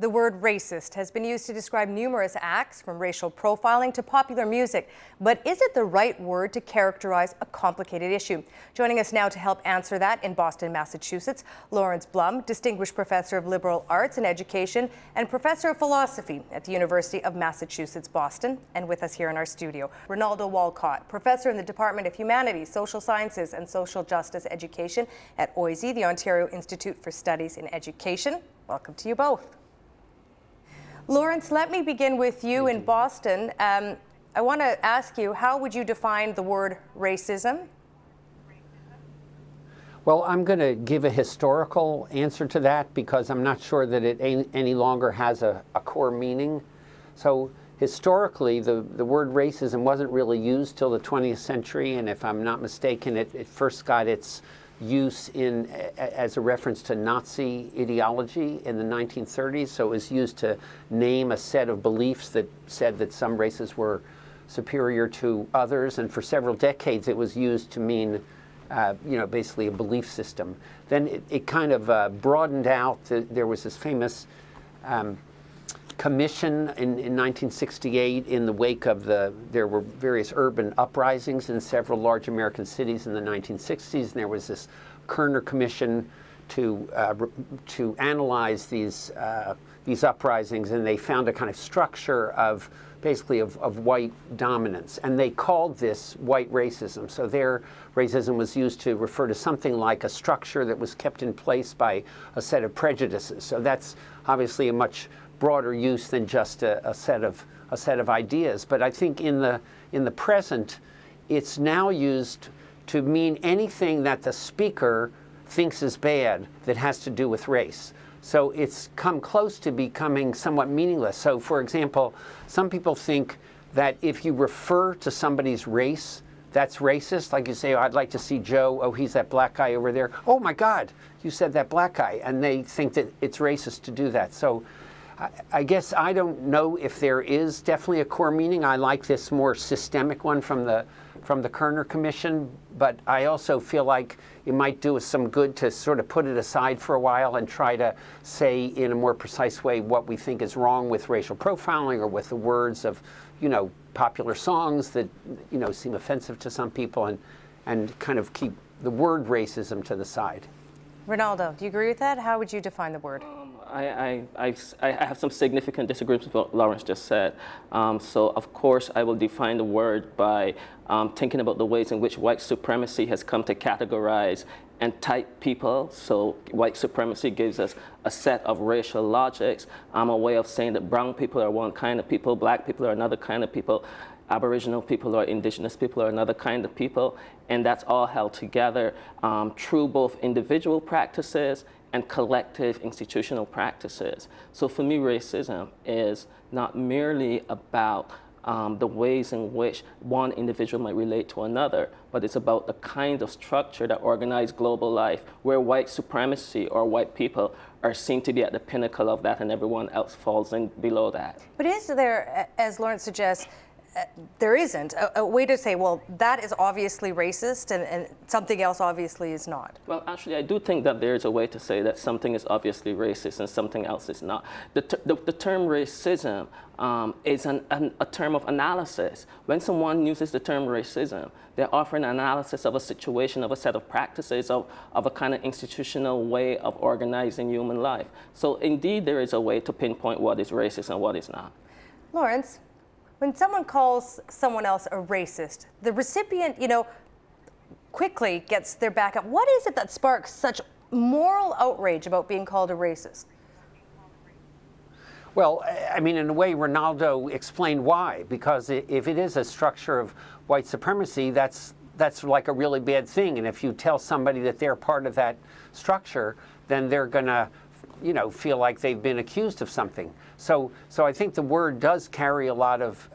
The word racist has been used to describe numerous acts, from racial profiling to popular music. But is it the right word to characterize a complicated issue? Joining us now to help answer that in Boston, Massachusetts, Lawrence Blum, Distinguished Professor of Liberal Arts and Education and Professor of Philosophy at the University of Massachusetts, Boston. And with us here in our studio, Rinaldo Walcott, Professor in the Department of Humanities, Social Sciences and Social Justice Education at OISE, the Ontario Institute for Studies in Education. Welcome to you both. Lawrence, let me begin with you in Boston. I want to ask you, how would you define the word racism? Well, I'm going to give a historical answer to that because I'm not sure that it any longer has a core meaning. So historically, the word racism wasn't really used till the 20th century, and if I'm not mistaken, it first got its use as a reference to Nazi ideology in the 1930s. So it was used to name a set of beliefs that said that some races were superior to others, and for several decades it was used to mean basically a belief system. Then it kind of broadened out. There was this famous commission in 1968 in the wake of there were various urban uprisings in several large American cities in the 1960s, and there was this Kerner Commission to analyze these uprisings, and they found a kind of structure of basically of white dominance, and they called this white racism. So their racism was used to refer to something like a structure that was kept in place by a set of prejudices. So that's obviously a much broader use than just a set of ideas. But I think in the present, it's now used to mean anything that the speaker thinks is bad that has to do with race. So it's come close to becoming somewhat meaningless. So for example, some people think that if you refer to somebody's race, that's racist. Like you say, oh, I'd like to see Joe. Oh, he's that black guy over there. Oh my God, you said that black guy. And they think that it's racist to do that. So I guess I don't know if there is definitely a core meaning. I like this more systemic one from the Kerner Commission, but I also feel like it might do us some good to sort of put it aside for a while and try to say in a more precise way what we think is wrong with racial profiling or with the words of, popular songs that, seem offensive to some people, and kind of keep the word racism to the side. Rinaldo, do you agree with that? How would you define the word? I have some significant disagreements with what Lawrence just said. So, of course, I will define the word by thinking about the ways in which white supremacy has come to categorize and type people. So white supremacy gives us a set of racial logics, a way of saying that brown people are one kind of people, black people are another kind of people, Aboriginal people or indigenous people are another kind of people, and that's all held together through both individual practices and collective institutional practices. So for me, racism is not merely about the ways in which one individual might relate to another, but it's about the kind of structure that organizes global life, where white supremacy or white people are seen to be at the pinnacle of that and everyone else falls in below that. But is there, as Lawrence suggests, there isn't a way to say, well, that is obviously racist and something else obviously is not? Well, actually, I do think that there is a way to say that something is obviously racist and something else is not. The term racism is a term of analysis. When someone uses the term racism, they're offering an analysis of a situation, of a set of practices, of a kind of institutional way of organizing human life. So indeed, there is a way to pinpoint what is racist and what is not. Lawrence, when someone calls someone else a racist, the recipient, quickly gets their back up. What is it that sparks such moral outrage about being called a racist? Well, I mean, in a way, Rinaldo explained why. Because if it is a structure of white supremacy, that's like a really bad thing. And if you tell somebody that they're part of that structure, then they're going to feel like they've been accused of something. So I think the word does carry a lot of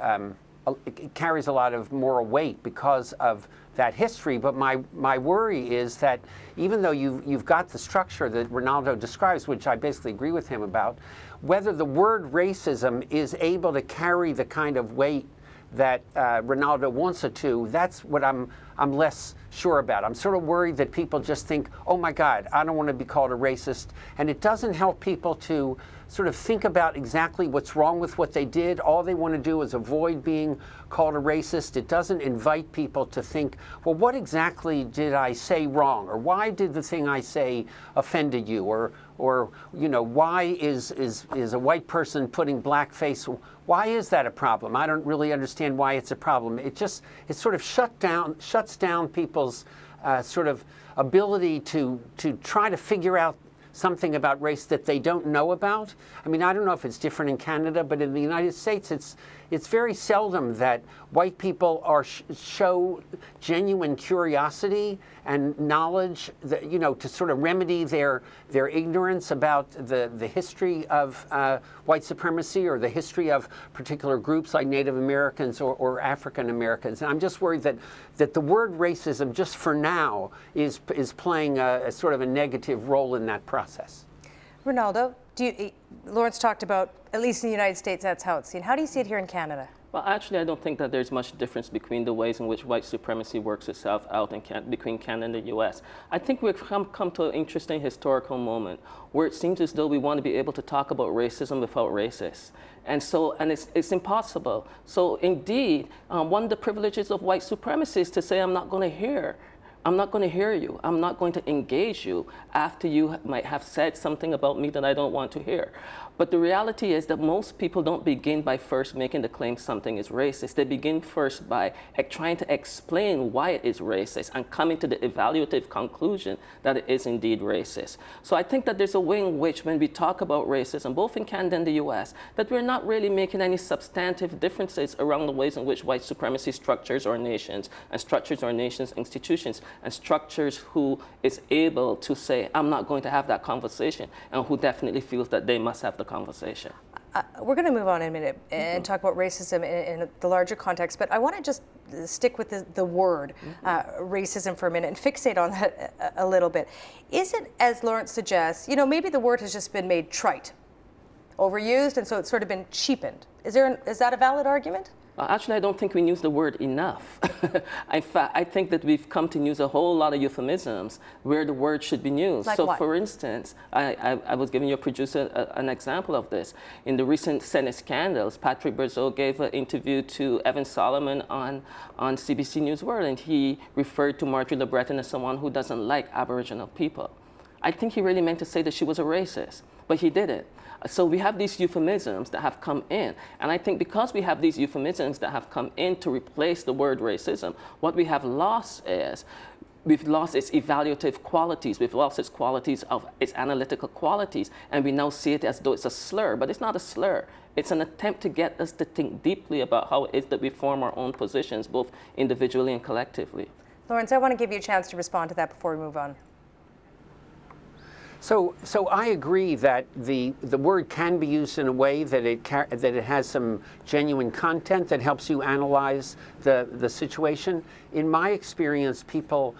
it carries a lot of moral weight because of that history. But my worry is that even though you've got the structure that Rinaldo describes, which I basically agree with him about, whether the word racism is able to carry the kind of weight that Rinaldo wants it to, that's what I'm less sure about. I'm sort of worried that people just think, oh my God, I don't want to be called a racist. And it doesn't help people to sort of think about exactly what's wrong with what they did. All they want to do is avoid being called a racist. It doesn't invite people to think, well, what exactly did I say wrong? Or why did the thing I say offended you? Or you know, why is a white person putting blackface? Why is that a problem? I don't really understand why it's a problem. It sort of shuts down people's sort of ability to try to figure out something about race that they don't know about. I mean, I don't know if it's different in Canada, but in the United States, it's very seldom that white people show genuine curiosity and knowledge that, you know, to sort of remedy their ignorance about the history of white supremacy or the history of particular groups like Native Americans or African Americans. And I'm just worried that the word racism, just for now, is playing a sort of a negative role in that process. Rinaldo, Lawrence talked about, at least in the United States, that's how it's seen. How do you see it here in Canada? Well, actually, I don't think that there's much difference between the ways in which white supremacy works itself out between Canada and the U.S. I think we've come to an interesting historical moment where it seems as though we want to be able to talk about racism without racists. And it's impossible. So indeed, one of the privileges of white supremacy is to say, I'm not going to hear you. I'm not going to engage you after you might have said something about me that I don't want to hear. But the reality is that most people don't begin by first making the claim something is racist. They begin first by trying to explain why it is racist and coming to the evaluative conclusion that it is indeed racist. So I think that there's a way in which when we talk about racism, both in Canada and the US, that we're not really making any substantive differences around the ways in which white supremacy structures our nations and structures our nation's institutions and structures who is able to say, I'm not going to have that conversation, and who definitely feels that they must have the conversation. We're going to move on in a minute and talk about racism in the larger context, but I want to just stick with the word racism for a minute and fixate on that a little bit. Is it, as Lawrence suggests, you know, maybe the word has just been made trite, overused, and so it's sort of been cheapened? Is that a valid argument? Actually, I don't think we use the word enough. In fact, I think that we've come to use a whole lot of euphemisms where the word should be used. Like so, what? for instance, I was giving your producer an example of this. In the recent Senate scandals, Patrick Berzeau gave an interview to Evan Solomon on CBC News World, and he referred to Marjorie Le Breton as someone who doesn't like Aboriginal people. I think he really meant to say that she was a racist, but he didn't. So we have these euphemisms that have come in. And I think because we have these euphemisms that have come in to replace the word racism, what we have lost is, we've lost its evaluative qualities. We've lost its qualities of its analytical qualities. And we now see it as though it's a slur, but it's not a slur. It's an attempt to get us to think deeply about how it is that we form our own positions, both individually and collectively. Lawrence, I want to give you a chance to respond to that before we move on. So I agree that the word can be used in a way that it has some genuine content that helps you analyze the situation. In my experience, people,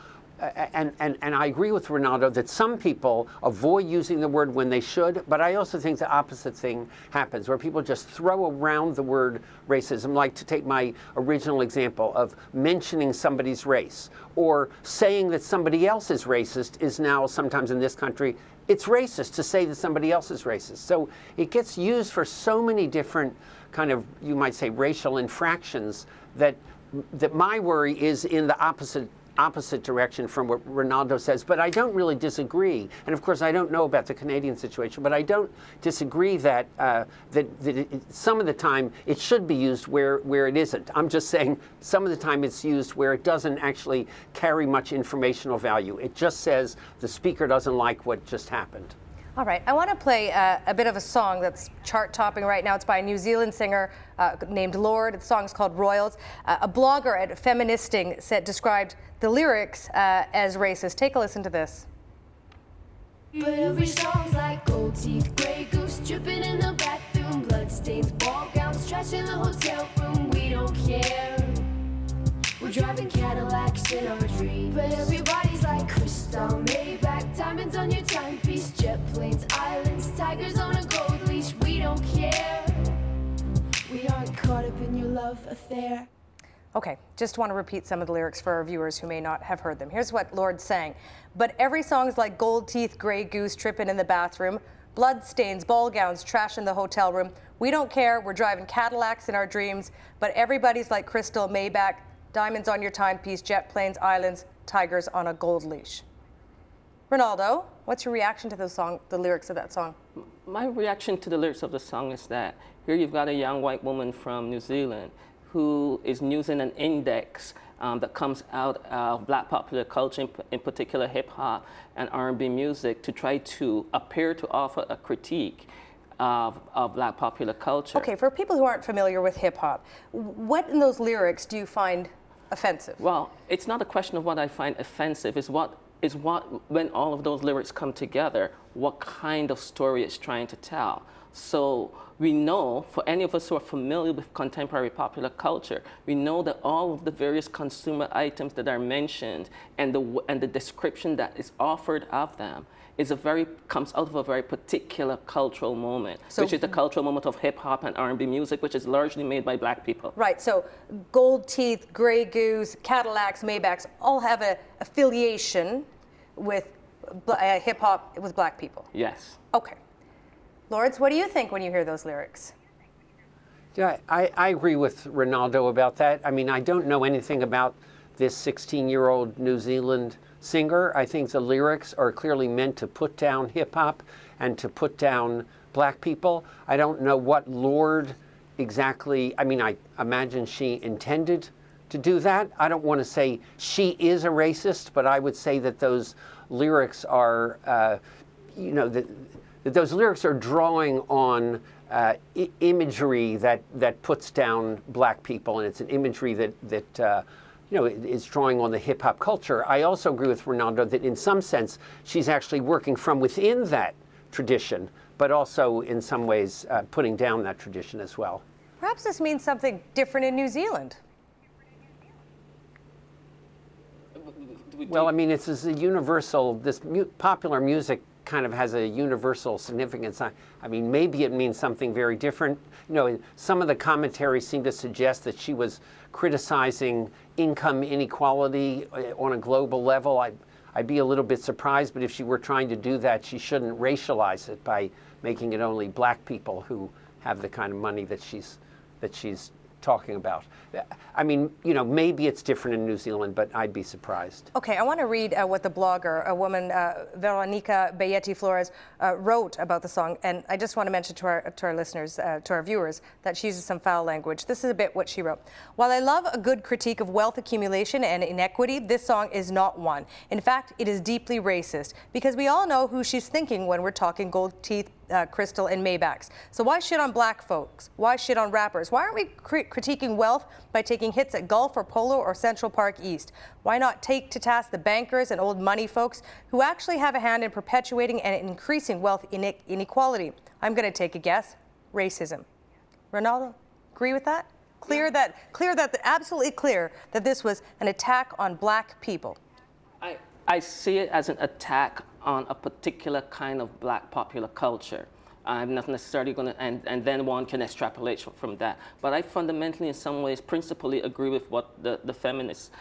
and I agree with Rinaldo that some people avoid using the word when they should, but I also think the opposite thing happens, where people just throw around the word racism, like to take my original example of mentioning somebody's race, or saying that somebody else is racist is now, sometimes in this country, it's racist to say that somebody else is racist. So it gets used for so many different kind of, you might say, racial infractions that my worry is in the opposite direction from what Rinaldo says. But I don't really disagree. And of course, I don't know about the Canadian situation, but I don't disagree that some of the time it should be used where it isn't. I'm just saying some of the time it's used where it doesn't actually carry much informational value. It just says the speaker doesn't like what just happened. All right, I want to play a bit of a song that's chart-topping right now. It's by a New Zealand singer named Lorde. The song's called Royals. A blogger at Feministing described the lyrics as racist. Take a listen to this. But every song's like gold teeth, grey goose dripping in the bathroom, bloodstains, ball gowns, trash in the hotel room. We don't care. We're driving Cadillacs in our dreams. But everybody's like crystal, Maybach, diamonds on your timepiece, jet planes, islands, tigers on a gold leash. We don't care. We aren't caught up in your love affair. Okay, just want to repeat some of the lyrics for our viewers who may not have heard them. Here's what Lorde sang. But every song's like gold teeth, gray goose, tripping in the bathroom, blood stains, ball gowns, trash in the hotel room. We don't care, we're driving Cadillacs in our dreams, but everybody's like Crystal, Maybach, diamonds on your timepiece, jet planes, islands, tigers on a gold leash. Rinaldo, what's your reaction to the lyrics of that song? My reaction to the lyrics of the song is that here you've got a young white woman from New Zealand who is using an index that comes out of black popular culture, in particular hip hop and R&B music, to try to appear to offer a critique of black popular culture. Okay, for people who aren't familiar with hip hop, what in those lyrics do you find offensive? Well, it's not a question of what I find offensive, it's what when all of those lyrics come together, what kind of story it's trying to tell. So we know, for any of us who are familiar with contemporary popular culture, we know that all of the various consumer items that are mentioned and the description that is offered of them comes out of a very particular cultural moment, which is the cultural moment of hip hop and R&B music, which is largely made by black people. Right, so gold teeth, gray goose, Cadillacs, Maybachs all have an affiliation with hip hop with black people. Yes. Okay. Lawrence, what do you think when you hear those lyrics? Yeah, I agree with Rinaldo about that. I mean, I don't know anything about this 16-year-old New Zealand singer. I think the lyrics are clearly meant to put down hip-hop and to put down black people. I don't know what Lorde exactly, I mean, I imagine she intended to do that. I don't want to say she is a racist, but I would say that those lyrics are, that those lyrics are drawing on imagery that puts down black people, and it's an imagery that is drawing on the hip hop culture. I also agree with Rinaldo that in some sense she's actually working from within that tradition, but also in some ways putting down that tradition as well. Perhaps this means something different in New Zealand. Well, I mean, it's a universal, popular music kind of has a universal significance. I mean, maybe it means something very different. Some of the commentaries seem to suggest that she was criticizing income inequality on a global level. I'd be a little bit surprised, but if she were trying to do that, she shouldn't racialize it by making it only black people who have the kind of money that she's talking about. I mean, maybe it's different in New Zealand, but I'd be surprised. Okay, I want to read what the blogger, a woman, Veronica Bayetti Flores, wrote about the song. And I just want to mention to our listeners, to our viewers, that she uses some foul language. This is a bit what she wrote. While I love a good critique of wealth accumulation and inequity, this song is not one. In fact, it is deeply racist, because we all know who she's thinking when we're talking gold teeth, Crystal, and Maybachs. So why shit on black folks? Why shit on rappers? Why aren't we critiquing wealth by taking hits at Gulf or Polo or Central Park East? Why not take to task the bankers and old money folks who actually have a hand in perpetuating and increasing wealth inequality? I'm going to take a guess. Racism. Rinaldo, agree with that? Absolutely clear that this was an attack on black people. I see it as an attack on a particular kind of black popular culture. I'm not necessarily going to, and then one can extrapolate from that. But I fundamentally, in some ways, principally agree with what the feminist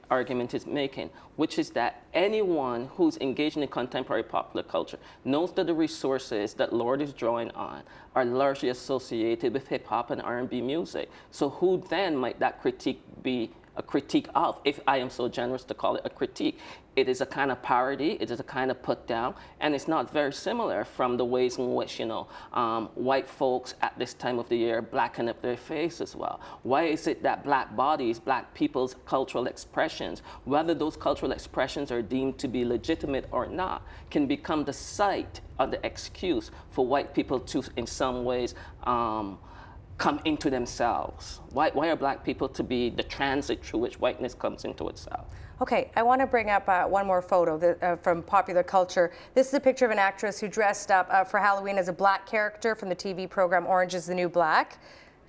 argument is making, which is that anyone who's engaging in contemporary popular culture knows that the resources that Lorde is drawing on are largely associated with hip hop and R&B music. So who then might that critique be a critique of, if I am so generous to call it a critique? It is a kind of parody, it is a kind of put down, and it's not very similar from the ways in which, white folks at this time of the year blacken up their face as well. Why is it that black bodies, black people's cultural expressions, whether those cultural expressions are deemed to be legitimate or not, can become the site or the excuse for white people to, in some ways, come into themselves? Why are black people to be the transit through which whiteness comes into itself? Okay, I want to bring up one more photo from popular culture. This is a picture of an actress who dressed up for Halloween as a black character from the TV program Orange is the New Black.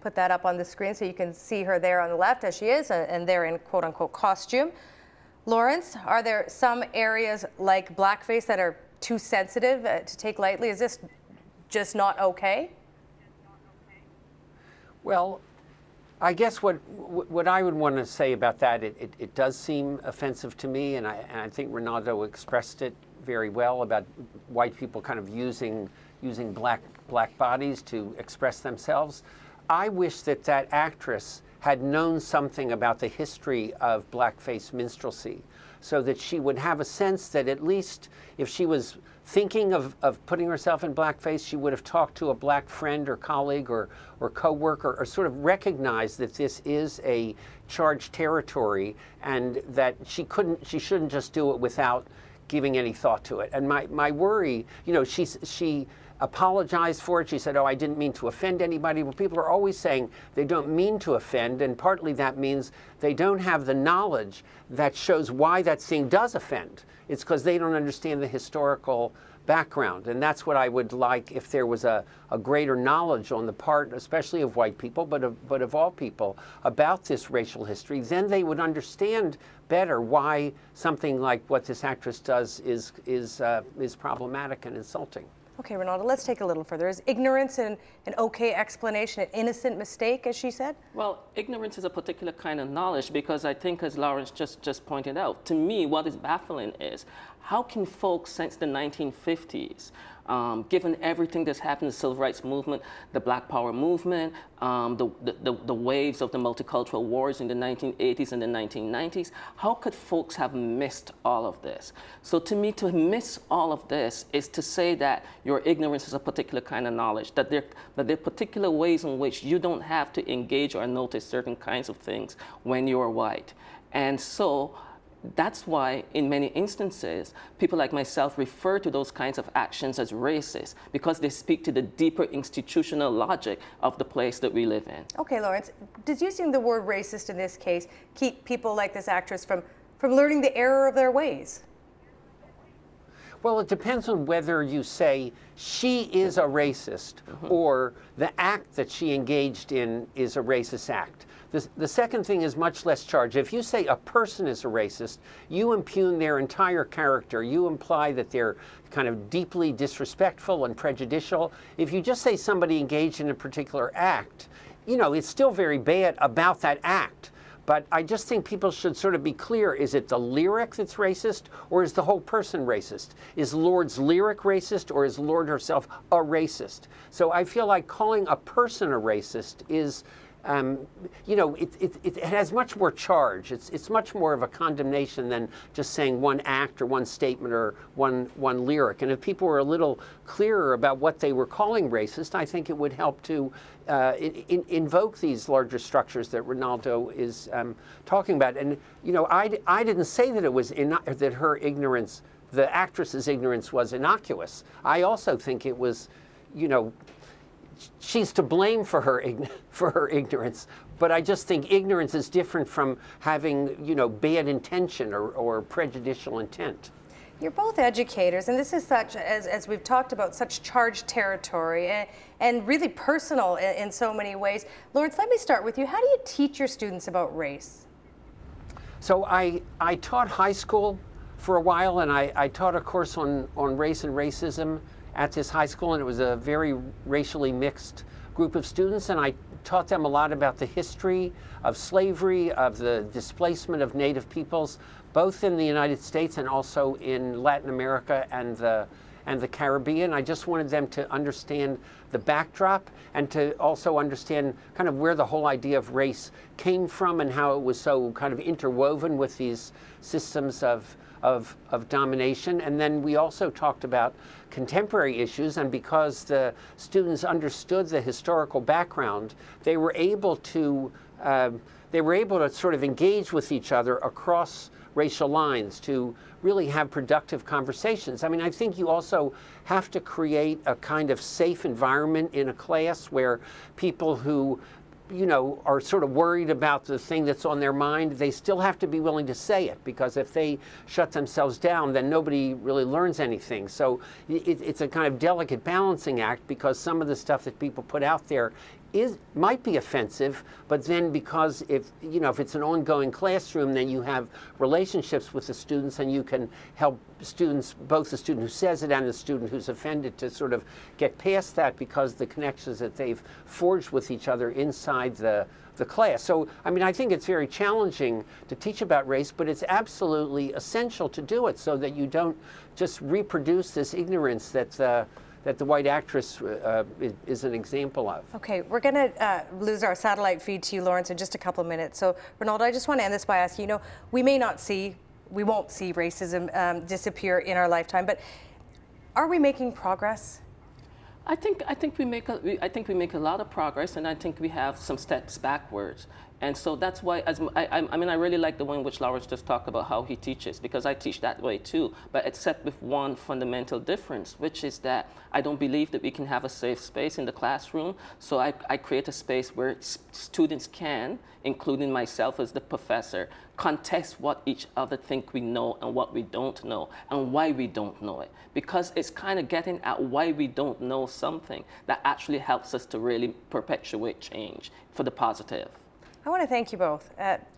Put that up on the screen so you can see her there on the left as she is, and they're in quote-unquote costume. Lawrence, are there some areas like blackface that are too sensitive to take lightly? Is this just not okay? Well, I guess what I would want to say about that, it does seem offensive to me, and I think Rinaldo expressed it very well about white people kind of using black bodies to express themselves. I wish that actress had known something about the history of blackface minstrelsy, so that she would have a sense that at least if she was thinking of putting herself in blackface, she would have talked to a black friend or colleague or co-worker, or sort of recognized that this is a charged territory, and that she shouldn't just do it without giving any thought to it. And my worry, she apologized for it. She said, "Oh, I didn't mean to offend anybody." Well, people are always saying they don't mean to offend, and partly that means they don't have the knowledge that shows why that thing does offend. It's because they don't understand the historical background, and that's what I would like if there was a greater knowledge on the part, especially of white people, but of all people, about this racial history. Then they would understand better why something like what this actress does is problematic and insulting. Okay, Rinaldo, let's take a little further. Is ignorance an okay explanation, an innocent mistake, as she said? Well, ignorance is a particular kind of knowledge, because I think, as Lawrence just pointed out, to me, what is baffling is how can folks since the 1950s, given everything that's happened in the civil rights movement, the Black Power movement, the waves of the multicultural wars in the 1980s and the 1990s, how could folks have missed all of this? So to me, to miss all of this is to say that your ignorance is a particular kind of knowledge, that there are particular ways in which you don't have to engage or notice certain kinds of things when you're white. And so that's why, in many instances, people like myself refer to those kinds of actions as racist, because they speak to the deeper institutional logic of the place that we live in. Okay, Lawrence, does using the word racist in this case keep people like this actress from learning the error of their ways? Well, it depends on whether you say she is a racist or the act that she engaged in is a racist act. The second thing is much less charged. If you say a person is a racist, you impugn their entire character. You imply that they're kind of deeply disrespectful and prejudicial. If you just say somebody engaged in a particular act, it's still very bad about that act. But I just think people should sort of be clear, is it the lyric that's racist, or is the whole person racist? Is Lord's lyric racist, or is Lord herself a racist? So I feel like calling a person a racist is, it has much more charge. It's much more of a condemnation than just saying one act or one statement or one lyric. And if people were a little clearer about what they were calling racist, I think it would help to invoke these larger structures that Rinaldo is talking about. And I didn't say that it was that her ignorance, the actress's ignorance, was innocuous. I also think it was, she's to blame for her ignorance. But I just think ignorance is different from having, bad intention or prejudicial intent. You're both educators, and this is such, as we've talked about, such charged territory and really personal in so many ways. Lawrence, let me start with you. How do you teach your students about race? So I taught high school for a while, and I taught a course on race and racism at this high school, and it was a very racially mixed group of students, and I taught them a lot about the history of slavery, of the displacement of Native peoples, both in the United States and also in Latin America and the Caribbean. I just wanted them to understand the backdrop and to also understand kind of where the whole idea of race came from and how it was so kind of interwoven with these systems of domination. And then we also talked about contemporary issues, and because the students understood the historical background, they were able to sort of engage with each other across racial lines to really have productive conversations. I mean, I think you also have to create a kind of safe environment in a class where people who are sort of worried about the thing that's on their mind, they still have to be willing to say it, because if they shut themselves down, then nobody really learns anything. So it's a kind of delicate balancing act, because some of the stuff that people put out there might be offensive, but then because if it's an ongoing classroom, then you have relationships with the students and you can help students, both the student who says it and the student who's offended, to sort of get past that because the connections that they've forged with each other inside the class. So, I mean, I think it's very challenging to teach about race, but it's absolutely essential to do it so that you don't just reproduce this ignorance that the white actress is an example of. Okay, we're going to lose our satellite feed to you, Lawrence, in just a couple of minutes. So, Rinaldo, I just want to end this by asking, we won't see racism disappear in our lifetime, but are we making progress? I think we make a lot of progress, and I think we have some steps backwards. And so that's why, I mean, I really like the way in which Lawrence just talked about how he teaches, because I teach that way too, but except with one fundamental difference, which is that I don't believe that we can have a safe space in the classroom. So I create a space where students can, including myself as the professor, contest what each other think we know and what we don't know and why we don't know it. Because it's kind of getting at why we don't know something that actually helps us to really perpetuate change for the positive. I want to thank you both.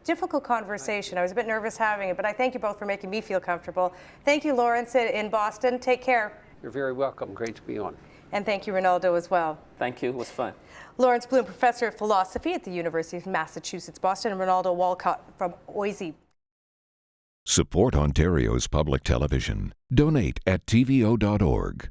Difficult conversation. I was a bit nervous having it, but I thank you both for making me feel comfortable. Thank you, Lawrence, in Boston. Take care. You're very welcome. Great to be on. And thank you, Rinaldo, as well. Thank you. It was fun. Lawrence Blum, Professor of Philosophy at the University of Massachusetts, Boston, and Rinaldo Walcott from OISE. Support Ontario's public television. Donate at tvo.org.